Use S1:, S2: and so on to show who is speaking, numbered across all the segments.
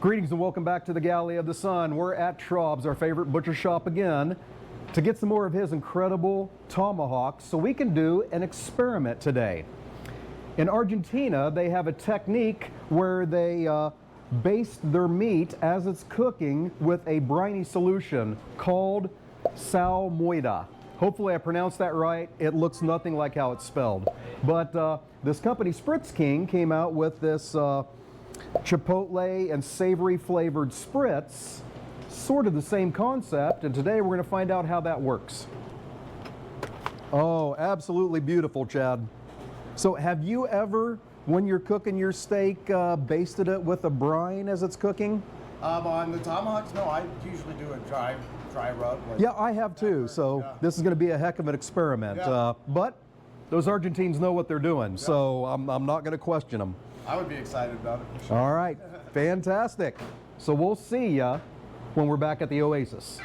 S1: Greetings and welcome back to the Galley of the Sun. We're at Schraub's, our favorite butcher shop again, to get some more of his incredible tomahawks so we can do an experiment today. In Argentina, they have a technique where they baste their meat as it's cooking with a briny solution called salmoida. Hopefully I pronounced that right. It looks nothing like how it's spelled. But this company, Spritz King, came out with this chipotle and savory flavored spritz, sort of the same concept, and today we're going to find out how that works. Oh, absolutely beautiful, Chad. So have you ever, when you're cooking your steak, basted it with a brine as it's cooking?
S2: On the tomahawks, no, I usually do a dry rub.
S1: Yeah, I have too, so yeah. This is going to be a heck of an experiment.
S2: Yeah.
S1: But those Argentines know what they're doing, yeah. So I'm not going to question them.
S2: I would be excited about it for sure.
S1: All right, fantastic. So we'll see ya when we're back at the Oasis.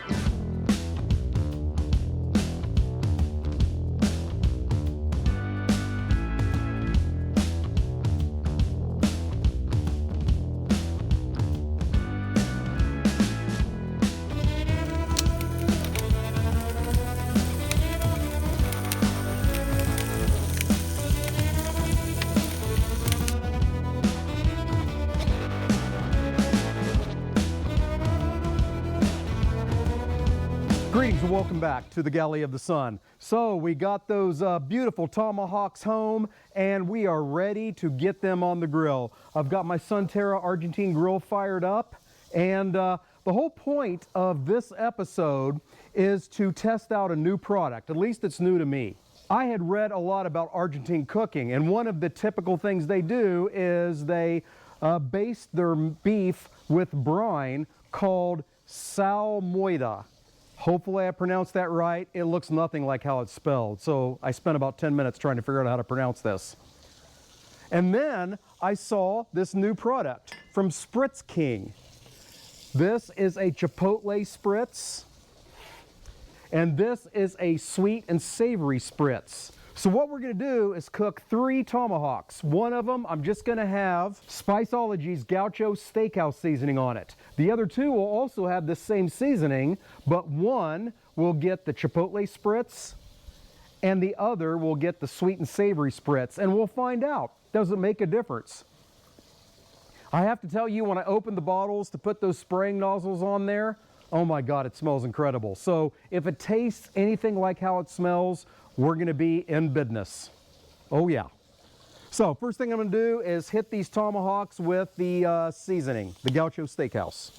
S1: Greetings and welcome back to the Galley of the Sun. So we got those beautiful tomahawks home and we are ready to get them on the grill. I've got my Sunterra Argentine grill fired up, and the whole point of this episode is to test out a new product. At least it's new to me. I had read a lot about Argentine cooking, and one of the typical things they do is they baste their beef with brine called salmoida. Hopefully I pronounced that right. It looks nothing like how it's spelled. So I spent about 10 minutes trying to figure out how to pronounce this. And then I saw this new product from Spritz King. This is a chipotle spritz, and this is a sweet and savory spritz. So what we're going to do is cook 3 tomahawks. One of them, I'm just going to have Spiceology's Gaucho Steakhouse seasoning on it. The other 2 will also have the same seasoning, but one will get the chipotle spritz, and the other will get the sweet and savory spritz. And we'll find out, does it make a difference? I have to tell you, when I opened the bottles to put those spraying nozzles on there, oh my God, it smells incredible. So if it tastes anything like how it smells, we're going to be in business. Oh yeah. So first thing I'm going to do is hit these tomahawks with the seasoning, the Gaucho Steakhouse.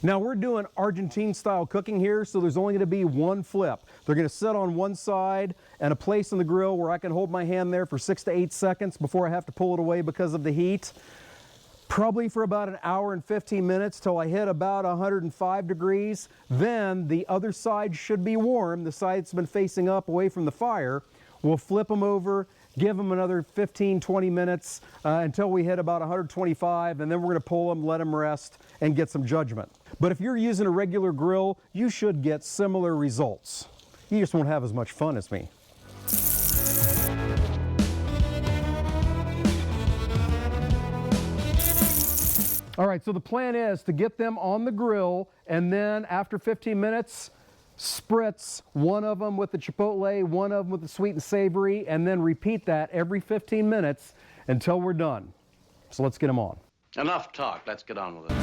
S1: Now we're doing Argentine style cooking here, so there's only going to be one flip. They're going to sit on one side and a place on the grill where I can hold my hand there for 6 to 8 seconds before I have to pull it away because of the heat. Probably for about an hour and 15 minutes till I hit about 105 degrees. Then the other side should be warm. The side that's been facing up away from the fire. We'll flip them over, give them another 15-20 minutes until we hit about 125, and then we're going to pull them, let them rest, and get some judgment. But if you're using a regular grill, you should get similar results. You just won't have as much fun as me. All right, so the plan is to get them on the grill, and then after 15 minutes, spritz one of them with the chipotle, one of them with the sweet and savory, and then repeat that every 15 minutes until we're done. So let's get them on.
S3: Enough talk, let's get on with it.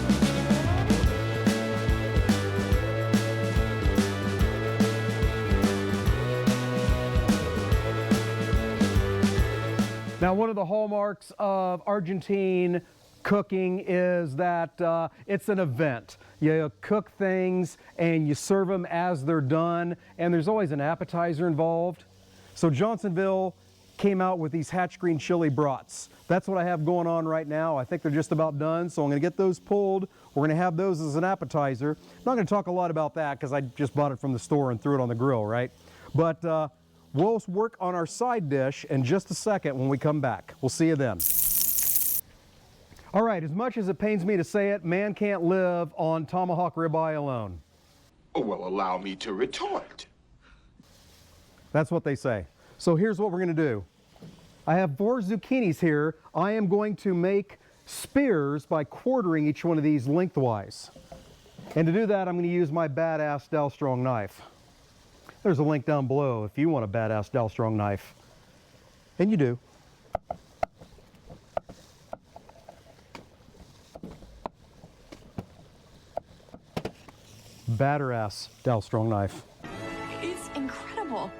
S1: Now, one of the hallmarks of Argentine cooking is that it's an event. You cook things and you serve them as they're done, and there's always an appetizer involved. So Johnsonville came out with these hatch green chili brats. That's what I have going on right now. I think they're just about done, so I'm going to get those pulled. We're going to have those as an appetizer. I'm not going to talk a lot about that because I just bought it from the store and threw it on the grill, right? But we'll work on our side dish in just a second when we come back. We'll see you then. All right, as much as it pains me to say it, man can't live on tomahawk ribeye alone.
S4: Oh, well, allow me to retort.
S1: That's what they say. So here's what we're gonna do. I have 4 zucchinis here. I am going to make spears by quartering each one of these lengthwise. And to do that, I'm gonna use my badass Dal Strong knife. There's a link down below if you want a badass Dal Strong knife. And you do. Badass Dal Strong knife.
S4: It's incredible.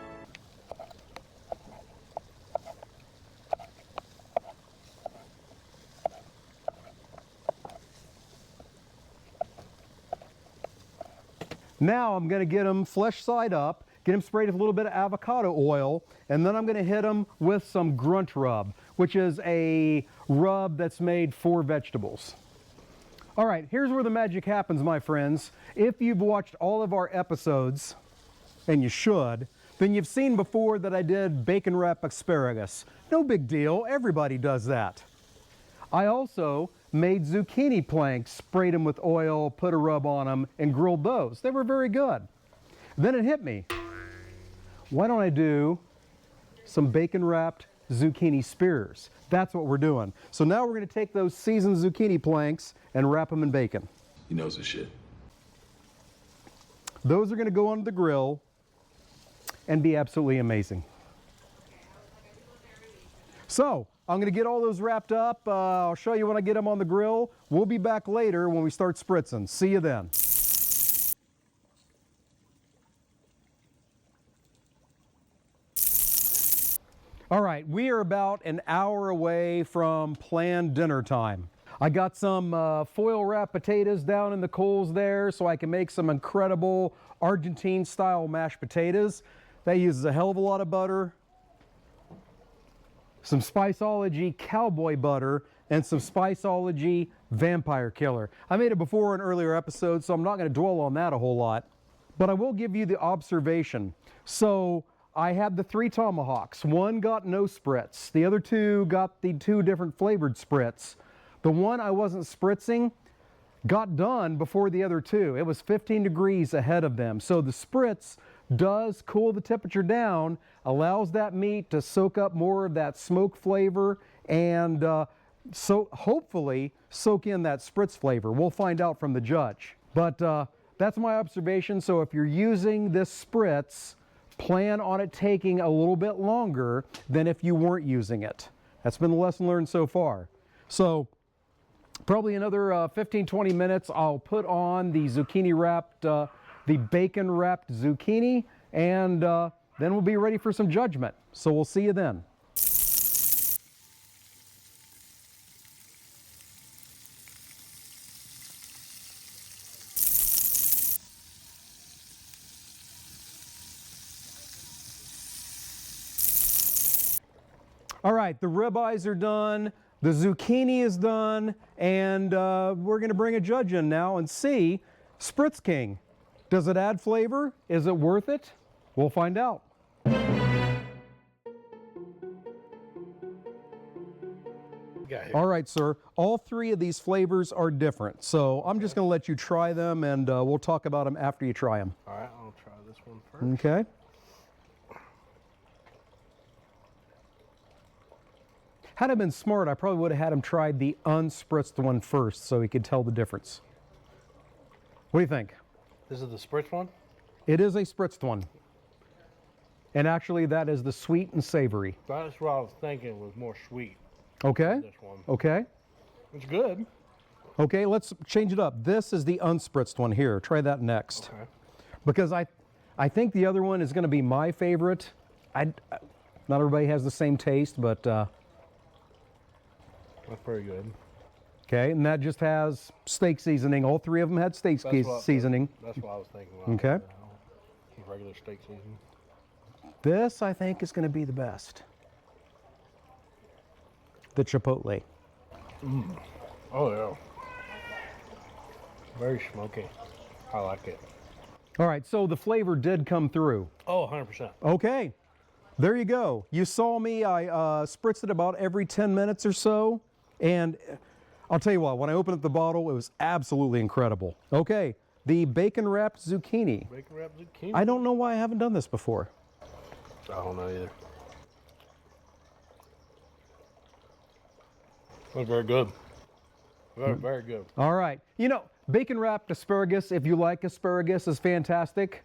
S1: Now I'm gonna get them flesh side up, get them sprayed with a little bit of avocado oil, and then I'm gonna hit them with some grunt rub, which is a rub that's made for vegetables. All right, here's where the magic happens, my friends. If you've watched all of our episodes, and you should, then you've seen before that I did bacon wrap asparagus. No big deal, everybody does that. I also made zucchini planks, sprayed them with oil, put a rub on them, and grilled those. They were very good. Then it hit me. Why don't I do some bacon wrapped zucchini spears? That's what we're doing. So now we're gonna take those seasoned zucchini planks and wrap them in bacon.
S5: He knows his shit.
S1: Those are gonna go on the grill and be absolutely amazing. So, I'm gonna get all those wrapped up. I'll show you when I get them on the grill. We'll be back later when we start spritzing. See you then. All right, we are about an hour away from planned dinner time. I got some foil wrapped potatoes down in the coals there so I can make some incredible Argentine style mashed potatoes. That uses a hell of a lot of butter, some Spiceology cowboy butter, and some Spiceology vampire killer. I made it before in earlier episodes, so I'm not going to dwell on that a whole lot. But I will give you the observation. So I had the 3 tomahawks. One got no spritz. The other 2 got the 2 different flavored spritz. The one I wasn't spritzing got done before the other 2. It was 15 degrees ahead of them. So the spritz does cool the temperature down, allows that meat to soak up more of that smoke flavor, and so hopefully soak in that spritz flavor. We'll find out from the judge. But that's my observation. So if you're using this spritz, plan on it taking a little bit longer than if you weren't using it. That's been the lesson learned so far. So probably another 15-20 minutes, I'll put on the zucchini wrapped, the bacon wrapped zucchini, and then we'll be ready for some judgment. So we'll see you then. All right, the ribeyes are done, the zucchini is done, and we're gonna bring a judge in now and see Spritz King. Does it add flavor? Is it worth it? We'll find out. All right, sir, all 3 of these flavors are different, so I'm just gonna let you try them, and we'll talk about them after you try them.
S2: All right, I'll try this one first.
S1: Okay. Had I been smart, I probably would have had him try the unspritzed one first so he could tell the difference. What do you think?
S2: This is the spritz one?
S1: It is a spritzed one. And actually, that is the sweet and savory.
S2: That's what I was thinking, was more sweet.
S1: Okay?
S2: This one.
S1: Okay.
S2: It's good.
S1: Okay, let's change it up. This is the unspritzed one here. Try that next.
S2: Okay.
S1: Because I think the other one is going to be my favorite. Not everybody has the same taste, but...
S2: That's pretty good.
S1: Okay, and that just has steak seasoning. All 3 of them had steak seasoning.
S2: That's what I was thinking.
S1: Okay.
S2: Regular steak seasoning.
S1: This, I think, is going to be the best. The chipotle.
S2: Oh, yeah. Very smoky. I like it.
S1: All right, so the flavor did come through.
S2: Oh, 100%.
S1: Okay, there you go. You saw me, I spritzed it about every 10 minutes or so, and I'll tell you what, when I opened up the bottle, it was absolutely incredible. Okay, the bacon wrapped zucchini.
S2: Bacon wrapped zucchini?
S1: I don't know why I haven't done this before.
S2: I don't know either.
S5: That's very good. Very, very good.
S1: All right. You know, bacon wrapped asparagus, if you like asparagus, is fantastic.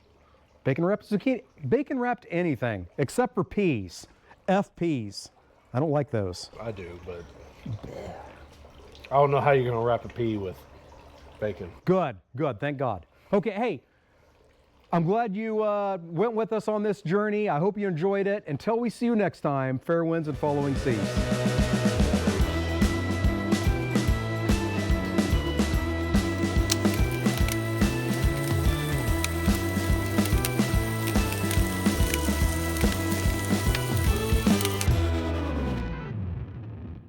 S1: Bacon wrapped zucchini, bacon wrapped anything except for peas. F peas. I don't like those.
S5: I do, but I don't know how you're gonna wrap a pea with bacon.
S1: Good, good. Thank God. Okay, hey, I'm glad you went with us on this journey. I hope you enjoyed it. Until we see you next time, fair winds and following seas.